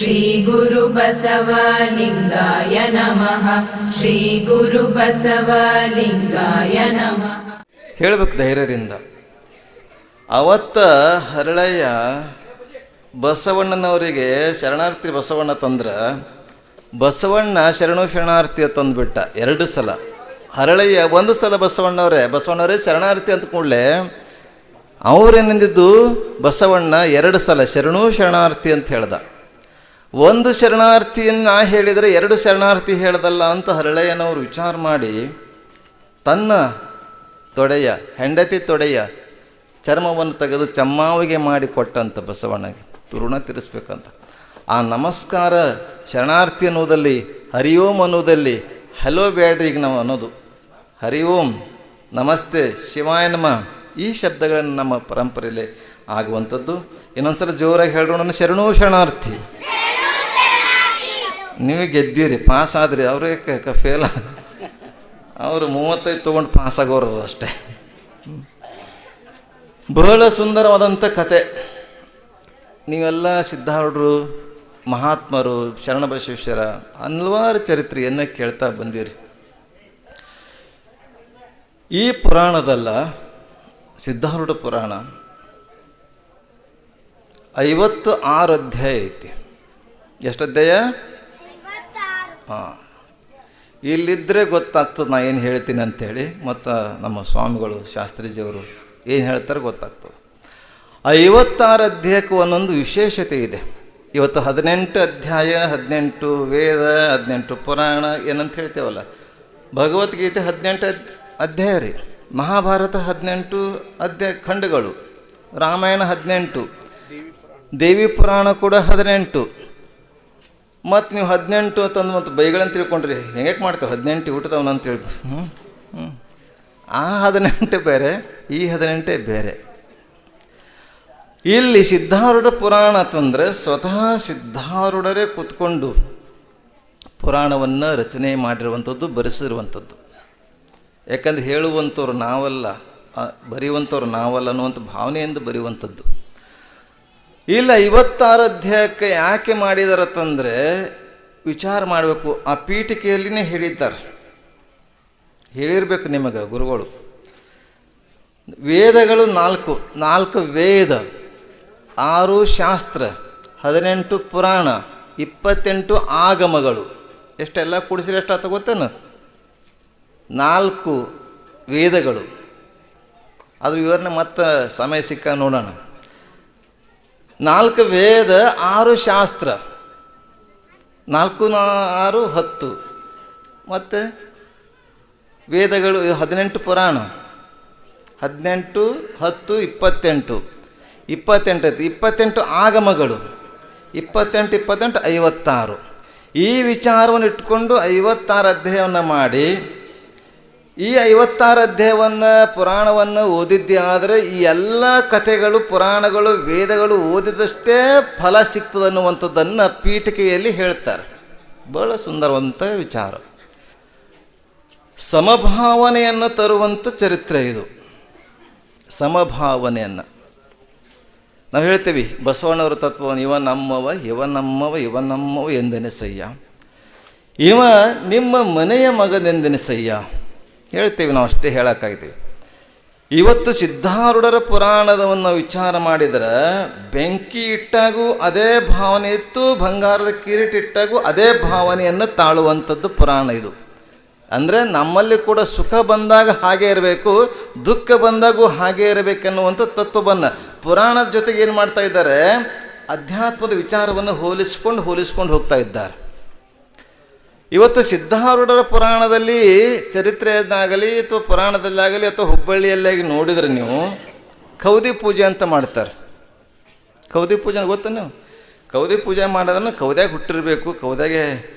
ಶ್ರೀ ಗುರು ಬಸವಲಿಂಗಾಯ ನಮಃ. ಶ್ರೀ ಗುರು ಬಸವಲಿಂಗಾಯ ನಮಃ. ಹೇಳಬೇಕು ಧೈರ್ಯದಿಂದ. ಅವತ್ತ ಹರಳಯ್ಯ ಬಸವಣ್ಣನವರಿಗೆ ಶರಣಾರ್ಥಿ ಬಸವಣ್ಣ ತಂದ್ರೆ ಬಸವಣ್ಣ ಶರಣಾರ್ಥಿ ತಂದುಬಿಟ್ಟ 2 ಸಲ. ಹರಳಯ್ಯ 1 ಸಲ ಬಸವಣ್ಣವರೇ ಶರಣಾರ್ಥಿ ಅಂತ ಕೂಡಲೇ ಅವ್ರೇನಿಂದಿದ್ದು ಬಸವಣ್ಣ 2 ಸಲ ಶರಣಾರ್ಥಿ ಅಂತ ಹೇಳ್ದ. 1 ಶರಣಾರ್ಥಿಯನ್ನು ಹೇಳಿದರೆ 2 ಶರಣಾರ್ಥಿ ಹೇಳ್ದಲ್ಲ ಅಂತ ಹರಳಯ್ಯನವರು ವಿಚಾರ ಮಾಡಿ ತನ್ನ ಹೆಂಡತಿ ತೊಡೆಯ ಚರ್ಮವನ್ನು ತೆಗೆದು ಚಮ್ಮಾವಿಗೆ ಮಾಡಿ ಕೊಟ್ಟಂತ ಬಸವಣ್ಣಗೆ ಋಣ ತೀರಿಸ್ಬೇಕಂತ. ಆ ನಮಸ್ಕಾರ ಶರಣಾರ್ಥಿ ಅನ್ನೋದಲ್ಲಿ ಹರಿ ಓಂ ಅನ್ನೋದಲ್ಲಿ ಹಲೋ ಬೇಡ್ರಿ ಈಗ ನಾವು ಅನ್ನೋದು. ಹರಿ ಓಂ, ನಮಸ್ತೆ, ಶಿವಾಯ ನಮಃ ಈ ಶಬ್ದಗಳನ್ನು ನಮ್ಮ ಪರಂಪರೆಯಲ್ಲಿ ಆಗುವಂಥದ್ದು. ಇನ್ನೊಂದ್ಸಲ ಜೋರಾಗಿ ಹೇಳೋಣ, ಶರಣಾರ್ಥಿ. ನೀವು ಗೆದ್ದೀರಿ, ಪಾಸ್ ಆದ್ರಿ. ಅವರೇ ಫೇಲ್, ಅವರು 35 ತೊಗೊಂಡು ಪಾಸ್ ಆಗೋರು ಅಷ್ಟೇ. ಬಹಳ ಸುಂದರವಾದಂಥ ಕತೆ. ನೀವೆಲ್ಲ ಸಿದ್ಧಾರೂಢರು, ಮಹಾತ್ಮರು, ಶರಣಬಸವೇಶ್ವರ ಹಲವಾರು ಚರಿತ್ರೆಯನ್ನು ಕೇಳ್ತಾ ಬಂದಿರಿ. ಈ ಪುರಾಣದಲ್ಲ, ಸಿದ್ಧಾರೂಢ ಪುರಾಣ 56 ಅಧ್ಯಾಯ ಐತಿ. ಎಷ್ಟು ಅಧ್ಯಾಯ? ಹಾಂ, ಇಲ್ಲಿದ್ದರೆ ಗೊತ್ತಾಗ್ತದೆ ನಾ ಏನು ಹೇಳ್ತೀನಿ ಅಂಥೇಳಿ. ಮತ್ತು ನಮ್ಮ ಸ್ವಾಮಿಗಳು ಶಾಸ್ತ್ರೀಜಿಯವರು ಏನು ಹೇಳ್ತಾರೆ ಗೊತ್ತಾಗ್ತದೆ. 56 ಅಧ್ಯಾಯಕ್ಕೂ ಒಂದೊಂದು ವಿಶೇಷತೆ ಇದೆ. ಇವತ್ತು 18 ಅಧ್ಯಾಯ, 18 ವೇದ, 18 ಪುರಾಣ ಏನಂತ ಹೇಳ್ತೇವಲ್ಲ. ಭಗವದ್ಗೀತೆ 18 ಅಧ್ಯಾಯ ರೀ. ಮಹಾಭಾರತ 18 ಅಧ್ಯಾಯ ಖಂಡಗಳು. ರಾಮಾಯಣ 18, ದೇವಿ ಪುರಾಣ ಕೂಡ 18. ಮತ್ತು ನೀವು 18 ತಂದು ಮತ್ತು ಬೈಗಳಂತ ತಿಳ್ಕೊಂಡ್ರಿ. ಹೆಂಗೆ ಮಾಡ್ತೇವೆ 18 ಊಟದವನ ಅಂತೇಳಿ. ಆ 18 ಬೇರೆ, ಈ 18 ಬೇರೆ. ಇಲ್ಲಿ ಸಿದ್ಧಾರೂಢ ಪುರಾಣ ಅಂತಂದರೆ ಸ್ವತಃ ಸಿದ್ಧಾರೂಢರೇ ಕೂತ್ಕೊಂಡು ಪುರಾಣವನ್ನು ರಚನೆ ಮಾಡಿರುವಂಥದ್ದು, ಬರೆಸಿರುವಂಥದ್ದು. ಯಾಕಂದ್ರೆ ಹೇಳುವಂಥವ್ರು ನಾವಲ್ಲ, ಬರೆಯುವಂಥವ್ರು ನಾವಲ್ಲ ಅನ್ನುವಂಥ ಭಾವನೆಯಿಂದ ಬರೆಯುವಂಥದ್ದು. ಇಲ್ಲ 56 ಅಧ್ಯಾಯಕ್ಕೆ ಯಾಕೆ ಮಾಡಿದಾರತ್ತಂದರೆ ವಿಚಾರ ಮಾಡಬೇಕು. ಆ ಪೀಠಿಕೆಯಲ್ಲಿನೇ ಹೇಳಿರ್ಬೇಕು ನಿಮಗೆ ಗುರುಗಳು. ವೇದಗಳು 4 ವೇದ, 6 ಶಾಸ್ತ್ರ, 18 ಪುರಾಣ, 28 ಆಗಮಗಳು. ಎಷ್ಟೆಲ್ಲ ಕೂಡಿಸಿದ್ರೆ ಎಷ್ಟಾಗ್ತ ಗೊತ್ತೇನು? 4 ವೇದಗಳು. ಅದ್ರ ವಿವರಣೆ ಮತ್ತು ಸಮಯ ಸಿಕ್ಕ ನೋಡೋಣ. 4 ವೇದ, 6 ಶಾಸ್ತ್ರ, 4 6 10, ಮತ್ತು ವೇದಗಳು 18 ಪುರಾಣ, 18 10 28 28 ಆಗಮಗಳು, 28 56. ಈ ವಿಚಾರವನ್ನು ಇಟ್ಕೊಂಡು 56 ಅಧ್ಯಾಯವನ್ನು ಮಾಡಿ, ಈ 56 ಅಧ್ಯಾಯವನ್ನು ಪುರಾಣವನ್ನು ಓದಿದ್ದೇ ಆದರೆ ಈ ಎಲ್ಲ ಕಥೆಗಳು, ಪುರಾಣಗಳು, ವೇದಗಳು ಓದಿದಷ್ಟೇ ಫಲ ಸಿಗ್ತದನ್ನುವಂಥದ್ದನ್ನು ಪೀಠಿಕೆಯಲ್ಲಿ ಹೇಳ್ತಾರೆ. ಬಹಳ ಸುಂದರವಂತ ವಿಚಾರ. ಸಮಭಾವನೆಯನ್ನು ತರುವಂಥ ಚರಿತ್ರೆ ಇದು. ಸಮಭಾವನೆಯನ್ನು ನಾವು ಹೇಳ್ತೀವಿ. ಬಸವಣ್ಣವರ ತತ್ವವನ್ನು ಇವ ನಮ್ಮವ ಎಂದೆನಿಸಯ್ಯ, ಇವ ನಿಮ್ಮ ಮನೆಯ ಮಗನೆಂದೆನಿಸಯ್ಯ ಹೇಳ್ತೀವಿ. ನಾವು ಅಷ್ಟೇ ಹೇಳೋಕ್ಕಾಗ್ತೀವಿ. ಇವತ್ತು ಸಿದ್ಧಾರೂಢರ ಪುರಾಣದವನ್ನು ವಿಚಾರ ಮಾಡಿದರೆ ಬೆಂಕಿ ಇಟ್ಟಾಗೂ ಅದೇ ಭಾವನೆ ಇತ್ತು, ಬಂಗಾರದ ಕಿರೀಟ ಇಟ್ಟಾಗೂ ಅದೇ ಭಾವನೆಯನ್ನು ತಾಳುವಂಥದ್ದು ಪುರಾಣ ಇದು. ಅಂದರೆ ನಮ್ಮಲ್ಲಿ ಕೂಡ ಸುಖ ಬಂದಾಗ ಹಾಗೆ ಇರಬೇಕು, ದುಃಖ ಬಂದಾಗೂ ಹಾಗೆ ಇರಬೇಕೆನ್ನುವಂಥ ತತ್ವವನ್ನು ಪುರಾಣದ ಜೊತೆಗೆ ಏನು ಮಾಡ್ತಾ ಇದ್ದಾರೆ, ಅಧ್ಯಾತ್ಮದ ವಿಚಾರವನ್ನು ಹೋಲಿಸ್ಕೊಂಡು ಹೋಗ್ತಾ ಇದ್ದಾರೆ. ಇವತ್ತು ಸಿದ್ಧಾರೂಢರ ಪುರಾಣದಲ್ಲಿ ಚರಿತ್ರೆಯನ್ನಾಗಲಿ ಅಥವಾ ಪುರಾಣದಲ್ಲಾಗಲಿ ಅಥವಾ ಹುಬ್ಬಳ್ಳಿಯಲ್ಲಾಗಿ ನೋಡಿದರೆ ನೀವು ಕೌದಿ ಪೂಜೆ ಅಂತ ಮಾಡ್ತಾರೆ. ಕೌದಿ ಪೂಜೆ ಗೊತ್ತಾ ನೀವು? ಕೌದಿ ಪೂಜೆ ಮಾಡೋದನ್ನು ಕೌದ್ಯಾಗ ಹುಟ್ಟಿರಬೇಕು, ಕೌದ್ಯಾಗೆ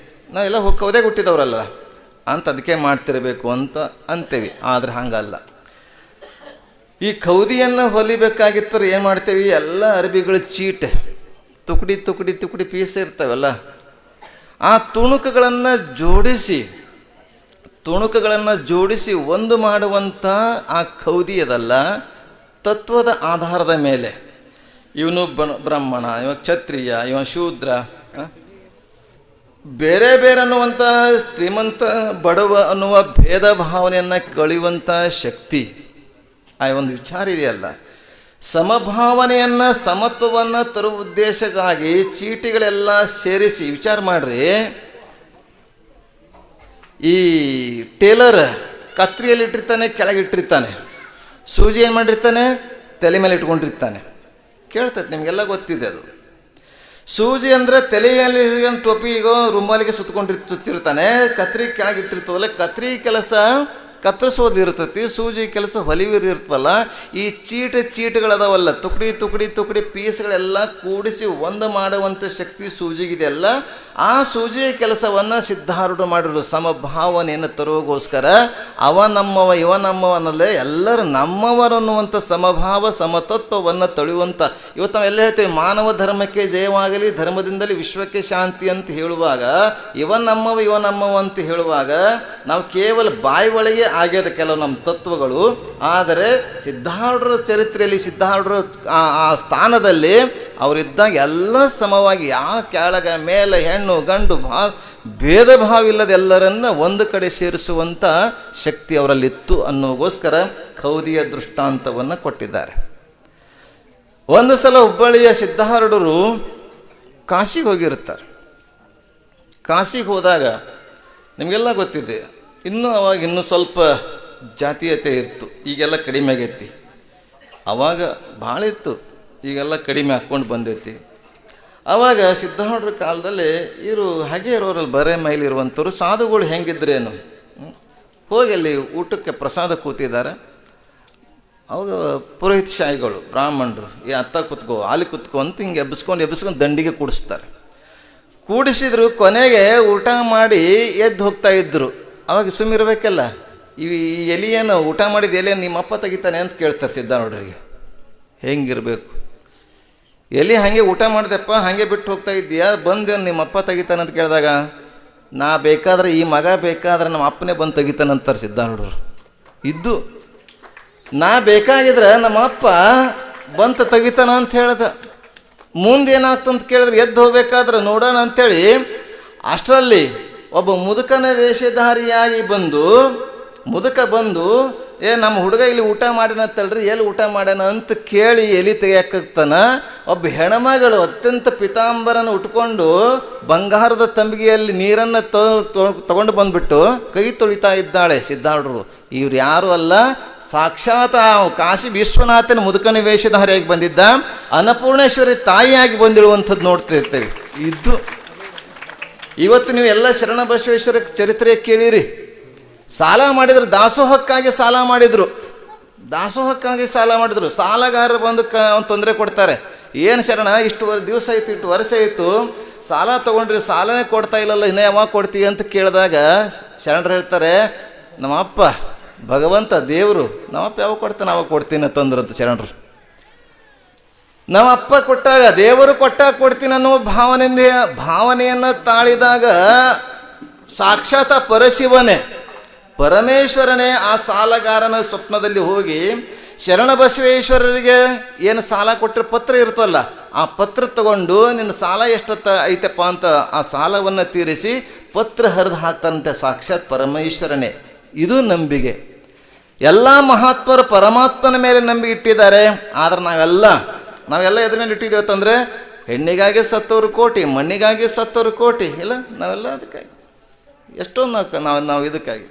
ನಾವೆಲ್ಲ ಕೌದ್ಯಾಗ ಹುಟ್ಟಿದವರಲ್ಲ ಅಂತ ಅದಕ್ಕೆ ಮಾಡ್ತಿರಬೇಕು ಅಂತ ಅಂತೀವಿ. ಆದರೆ ಹಂಗಲ್ಲ. ಈ ಕೌದಿಯನ್ನು ಹೊಲಿಬೇಕಾಗಿತ್ತರೆ ಏನು ಮಾಡ್ತೇವೆ, ಎಲ್ಲ ಅರಬಿಗಳು ಚೀಟೆ ತುಕಡಿ ಪೀಸ್ ಇರ್ತಾವಲ್ಲ, ಆ ತುಣುಕುಗಳನ್ನು ಜೋಡಿಸಿ ಒಂದು ಮಾಡುವಂಥ ಆ ಕೌದಿ ಅದಲ್ಲ, ತತ್ವದ ಆಧಾರದ ಮೇಲೆ ಇವನು ಬ್ರಾಹ್ಮಣ, ಇವ ಕ್ಷತ್ರಿಯ, ಇವ ಶೂದ್ರ, ಬೇರೆ ಬೇರೆ ಅನ್ನುವಂಥ ಶ್ರೀಮಂತ ಬಡವ ಅನ್ನುವ ಭೇದ ಭಾವನೆಯನ್ನು ಕಳೆಯುವಂಥ ಶಕ್ತಿ ಆ ಒಂದು ವಿಚಾರ ಇದೆಯಲ್ಲ, ಸಮಭಾವನೆಯನ್ನು ಸಮತ್ವವನ್ನು ತರುವ ಉದ್ದೇಶಕ್ಕಾಗಿ ಚೀಟಿಗಳೆಲ್ಲ ಸೇರಿಸಿ ವಿಚಾರ ಮಾಡ್ರಿ. ಈ ಟೇಲರ್ ಕತ್ರಿಯಲ್ಲಿ ಇಟ್ಟಿರ್ತಾನೆ, ಕೆಳಗಿಟ್ಟಿರ್ತಾನೆ. ಸೂಜಿ ಏನು ಮಾಡಿರ್ತಾನೆ, ತಲೆ ಮೇಲೆ ಇಟ್ಕೊಂಡಿರ್ತಾನೆ. ಕೇಳ್ತೈತೆ, ನಿಮಗೆಲ್ಲ ಗೊತ್ತಿದೆ ಅದು. ಸೂಜಿ ಅಂದರೆ ತಲೆಯಲ್ಲಿ ಟೋಪಿಗೋ ರುಮಾಲಿಗೆ ಸುತ್ತಿರ್ತಾನೆ. ಕತ್ರಿ ಕೆಳಗಿಟ್ಟಿರ್ತವಲ್ಲ, ಕತ್ರಿ ಕೆಲಸ ಕತ್ತರಿಸೋದು ಇರ್ತೈತಿ, ಸೂಜಿ ಕೆಲಸ ಹೊಲಿವಿರ್ತಲ್ಲ. ಈ ಚೀಟುಗಳದಾವಲ್ಲ, ತುಕಡಿ ಪೀಸ್ಗಳೆಲ್ಲ ಕೂಡಿಸಿ ಒಂದು ಮಾಡುವಂಥ ಶಕ್ತಿ ಸೂಜಿಗಿದೆಯಲ್ಲ. ಆ ಸೂಜಿಯ ಕೆಲಸವನ್ನು ಸಿದ್ಧಾರೂಢ ಮಾಡಿದ್ರು ಸಮಭಾವನೆಯನ್ನು ತರುವಗೋಸ್ಕರ. ಅವ ನಮ್ಮವ ಇವ ನಮ್ಮವ ಅನ್ನಲ್ಲೇ ಎಲ್ಲರೂ ನಮ್ಮವರು ಅನ್ನುವಂಥ ಸಮಭಾವ ಸಮತತ್ವವನ್ನು ತಳೆಯುವಂಥ. ಇವತ್ತು ನಾವೆಲ್ಲ ಹೇಳ್ತೇವೆ ಮಾನವ ಧರ್ಮಕ್ಕೆ ಜಯವಾಗಲಿ, ಧರ್ಮದಿಂದಲೇ ವಿಶ್ವಕ್ಕೆ ಶಾಂತಿ ಅಂತ ಹೇಳುವಾಗ, ಇವ ನಮ್ಮವ ಅಂತ ಹೇಳುವಾಗ ನಾವು ಕೇವಲ ಬಾಯಿ ಒಳಗೆ ಆಗ್ಯದ ಕೆಲವು ನಮ್ಮ ತತ್ವಗಳು. ಆದರೆ ಸಿದ್ಧಾರೂಢರ ಚರಿತ್ರೆಯಲ್ಲಿ ಸಿದ್ಧಾರೂಢರ ಆ ಸ್ಥಾನದಲ್ಲಿ ಅವರಿದ್ದಾಗ ಎಲ್ಲ ಸಮವಾಗಿ, ಯಾವ ಕೆಳಗ ಮೇಲೆ ಹೆಣ್ಣು ಗಂಡು ಭೇದ ಭಾವ ಇಲ್ಲದೆ ಎಲ್ಲರನ್ನ ಒಂದು ಕಡೆ ಸೇರಿಸುವಂಥ ಶಕ್ತಿ ಅವರಲ್ಲಿತ್ತು ಅನ್ನೋಗೋಸ್ಕರ ಖೌದಿಯ ದೃಷ್ಟಾಂತವನ್ನು ಕೊಟ್ಟಿದ್ದಾರೆ. ಒಂದು ಸಲ ಹುಬ್ಬಳ್ಳಿಯ ಸಿದ್ಧಾರೂಢರು ಕಾಶಿಗೆ ಹೋಗಿರ್ತಾರೆ. ಕಾಶಿಗೆ ಹೋದಾಗ ನಿಮಗೆಲ್ಲ ಗೊತ್ತಿದೆ, ಅವಾಗ ಸ್ವಲ್ಪ ಜಾತೀಯತೆ ಇತ್ತು, ಈಗೆಲ್ಲ ಕಡಿಮೆ ಆಗೈತಿ. ಆವಾಗ ಭಾಳ ಇತ್ತು, ಈಗೆಲ್ಲ ಕಡಿಮೆ ಹಾಕ್ಕೊಂಡು ಬಂದೈತಿ. ಆವಾಗ ಸಿದ್ಧಾರೂಢರ ಕಾಲದಲ್ಲಿ ಹಾಗೆ ಇರೋರಲ್ಲಿ ಬರೇ ಮೈಲಿರುವಂಥವ್ರು ಸಾಧುಗಳು ಹೆಂಗಿದ್ರೇನು ಹೋಗಿ ಅಲ್ಲಿ ಊಟಕ್ಕೆ ಪ್ರಸಾದ ಕೂತಿದ್ದಾರೆ. ಅವಾಗ ಪುರೋಹಿತ ಶಾಹಿಗಳು ಬ್ರಾಹ್ಮಣರು ಅತ್ತ ಕುತ್ಕೋ ಅಲ್ಲಿ ಕುತ್ಕೋ ಅಂತ ಹಿಂಗೆ ಎಬ್ಬಿಸ್ಕೊಂಡು ದಂಡಿಗೆ ಕೂಡಿಸ್ತಾರೆ. ಕೂಡಿಸಿದ್ರು. ಕೊನೆಗೆ ಊಟ ಮಾಡಿ ಎದ್ದು ಹೋಗ್ತಾ ಇದ್ರು. ಅವಾಗ ಸುಮ್ಮಿರ್ಬೇಕಲ್ಲ, ಈ ಎಲಿಯನ್ನು ಊಟ ಮಾಡಿದ ಎಲೆಯನ್ನು ನಿಮ್ಮಪ್ಪ ತೆಗಿತಾನೆ ಅಂತ ಕೇಳ್ತಾರೆ ಸಿದ್ಧಾರೂಢರಿಗೆ. ಹೆಂಗಿರ್ಬೇಕು, ಎಲ್ಲಿ ಹಾಗೆ ಊಟ ಮಾಡಿದೆಪ್ಪ, ಹಾಗೆ ಬಿಟ್ಟು ಹೋಗ್ತಾ ಇದ್ದೀಯಾ, ಬಂದು ನಿಮ್ಮಪ್ಪ ತೆಗಿತಾನೆ ಅಂತ ಕೇಳಿದಾಗ, ನಾ ಬೇಕಾದ್ರೆ ಈ ಮಗ ಬೇಕಾದ್ರೆ ನಮ್ಮ ಅಪ್ಪನೇ ಬಂದು ತೆಗಿತಾನಂತಾರೆ ಸಿದ್ಧಾರೂಢರು. ಇದ್ದು ನಾ ಬೇಕಾಗಿದ್ರೆ ನಮ್ಮ ಅಪ್ಪ ಬಂತ ತೆಗಿತಾನ ಅಂತ ಹೇಳ್ದ. ಮುಂದೇನಾಗ್ತಂತ ಕೇಳಿದ್ರೆ ಎದ್ದು ಹೋಗ್ಬೇಕಾದ್ರೆ ನೋಡೋಣ ಅಂಥೇಳಿ ಅಷ್ಟರಲ್ಲಿ ಒಬ್ಬ ಮುದುಕನ ವೇಷಧಾರಿಯಾಗಿ ಮುದುಕ ಬಂದು ನಮ್ಮ ಹುಡುಗ ಇಲ್ಲಿ ಊಟ ಮಾಡ್ಯಾನಂತಲ್ರಿ, ಎಲ್ಲಿ ಊಟ ಮಾಡ್ಯಾನ ಅಂತ ಕೇಳಿ ಎಲಿ ತೆಗಿಯಾಕತ್ತಾನ. ಒಬ್ಬ ಹೆಣ್ಮಗಳು ಅತ್ಯಂತ ಪಿತಾಂಬರನ ಉಟ್ಕೊಂಡು ಬಂಗಾರದ ತಂಬಿಗೆಯಲ್ಲಿ ನೀರನ್ನು ತಗೊಂಡು ಬಂದುಬಿಟ್ಟು ಕೈ ತೊಳಿತಾ ಇದ್ದಾಳೆ ಸಿದ್ಧಾರೂಢರು. ಇವ್ರು ಯಾರು ಅಲ್ಲ, ಸಾಕ್ಷಾತ್ ಕಾಶಿ ವಿಶ್ವನಾಥನ ಮುದುಕನ ವೇಷಧಾರಿಯಾಗಿ ಬಂದಿದ್ದ ಅನ್ನಪೂರ್ಣೇಶ್ವರಿ ತಾಯಿಯಾಗಿ ಬಂದಿರುವಂಥದ್ದು ನೋಡ್ತಿರ್ತೇವೆ. ಇದು ಇವತ್ತು ನೀವು ಎಲ್ಲ ಶರಣ ಬಸವೇಶ್ವರ ಚರಿತ್ರೆ ಕೇಳಿರಿ. ಸಾಲ ಮಾಡಿದ್ರು, ದಾಸೋಹಕ್ಕಾಗಿ ಸಾಲ ಮಾಡಿದ್ರು. ಸಾಲಗಾರರು ಬಂದು ತೊಂದರೆ ಕೊಡ್ತಾರೆ. ಏನು ಶರಣ, ಇಷ್ಟು ದಿವಸ ಆಯಿತು, ಇಷ್ಟು ವರ್ಷ ಆಯಿತು, ಸಾಲ ತೊಗೊಂಡ್ರಿ, ಸಾಲನೇ ಕೊಡ್ತಾ ಇಲ್ಲಲ್ಲ, ಇನ್ನೂ ಯಾವಾಗ ಕೊಡ್ತೀವಿ ಅಂತ ಕೇಳಿದಾಗ ಶರಣರು ಹೇಳ್ತಾರೆ, ನಮ್ಮಪ್ಪ ಭಗವಂತ ದೇವರು, ನಮ್ಮಪ್ಪ ಯಾವಾಗ ಕೊಡ್ತಾನೆ ಅವಾಗ ಕೊಡ್ತೀನಿ ಅಂತಂದ್ರಂತ ಶರಣರು. ನಮ್ಮಪ್ಪ ಕೊಟ್ಟಾಗ, ದೇವರು ಕೊಟ್ಟಾಗ ಕೊಡ್ತೀನಿ ಅನ್ನೋ ಭಾವನೆಯನ್ನು ತಾಳಿದಾಗ ಸಾಕ್ಷಾತ್ ಪರಮೇಶ್ವರನೇ ಆ ಸಾಲಗಾರನ ಸ್ವಪ್ನದಲ್ಲಿ ಹೋಗಿ ಶರಣ ಬಸವೇಶ್ವರರಿಗೆ ಏನು ಸಾಲ ಕೊಟ್ಟರೆ ಪತ್ರ ಇರ್ತಲ್ಲ, ಆ ಪತ್ರ ತಗೊಂಡು ನಿನ್ನ ಸಾಲ ಎಷ್ಟೊತ್ತ ಐತಪ್ಪ ಅಂತ ಆ ಸಾಲವನ್ನು ತೀರಿಸಿ ಪತ್ರ ಹರಿದು ಹಾಕ್ತಾನಂತೆ ಸಾಕ್ಷಾತ್ ಪರಮೇಶ್ವರನೇ. ಇದು ನಂಬಿಕೆ. ಎಲ್ಲ ಮಹಾತ್ಮರು ಪರಮಾತ್ಮನ ಮೇಲೆ ನಂಬಿಕೆ ಇಟ್ಟಿದ್ದಾರೆ. ಆದರೆ ನಾವೆಲ್ಲ ಎದ್ರ ಮೇಲೆ ಇಟ್ಟಿದ್ದೀವಿ ಅಂತಂದರೆ, ಹೆಣ್ಣಿಗಾಗಿ ಸತ್ತವರು ಕೋಟಿ, ಮಣ್ಣಿಗಾಗಿ ಸತ್ತವರು ಕೋಟಿ. ಇಲ್ಲ, ನಾವೆಲ್ಲ ಅದಕ್ಕಾಗಿ ಎಷ್ಟೊಂದು ನಾವು ಇದಕ್ಕಾಗಿ